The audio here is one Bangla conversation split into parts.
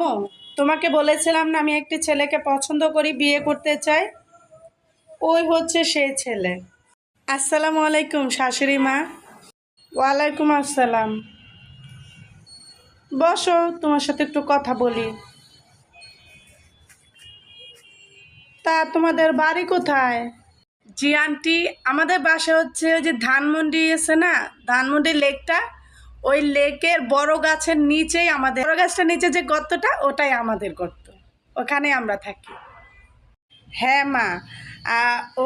ও, তোমাকে বলেছিলাম না আমি একটি ছেলেকে পছন্দ করি, বিয়ে করতে চাই। ওই হচ্ছে সেই ছেলে। আসসালামু আলাইকুম শাশুড়ি মা। ওয়ালাইকুম আসসালাম। বসো, তোমার সাথে একটু কথা বলি। তা তোমাদের বাড়ি কোথায়? জি আন্টি, আমাদের বাসা হচ্ছে ওই যে ধানমন্ডি আছে না, ধানমন্ডি লেকটা, ওই লেকের বড় গাছের নিচেই আমাদের, বড় গাছটার নিচে যে গর্তটা ওটাই আমাদের গর্ত, ওখানে আমরা থাকি। হ্যাঁ মা,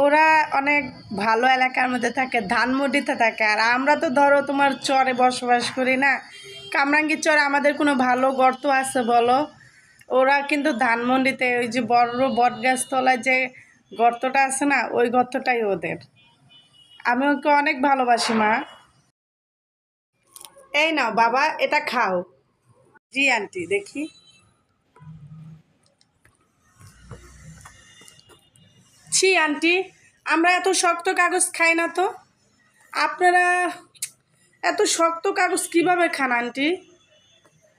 ওরা অনেক ভালো এলাকার মধ্যে থাকে, ধানমন্ডিতে থাকে। আর আমরা তো ধরো তোমার চরে বসবাস করি না, কামরাঙ্গীর চরে আমাদের কোনো ভালো গর্ত আছে বলো? ওরা কিন্তু ধানমন্ডিতে ওই যে বড় বট গাছ তলায় যে গর্তটা আছে না, ওই গর্তটাই ওদের। আমি ওকে অনেক ভালোবাসি মা। এই নাও বাবা, এটা খাও। জি আন্টি, দেখি। ছি আন্টি, আমরা এত শক্ত কাগজ খাই না তো। আপনারা এত শক্ত কাগজ কিভাবে খান আন্টি?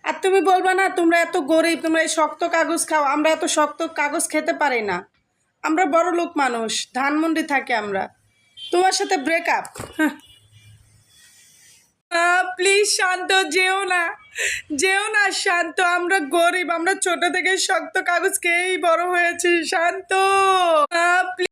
আর তুমি বলবা না তোমরা এত গরিব, তোমরা এই শক্ত কাগজ খাও? আমরা এত শক্ত কাগজ খেতে পারি না। আমরা বড় লোক মানুষ, ধানমন্ডি থাকি আমরা। তোমার সাথে ব্রেকআপ? প্লিজ শান্ত, যেও না, যেও না শান্ত। আমরা গরিব, আমরা ছোট থেকে শক্ত কাগজ খেয়েই বড় হয়েছি। শান্ত,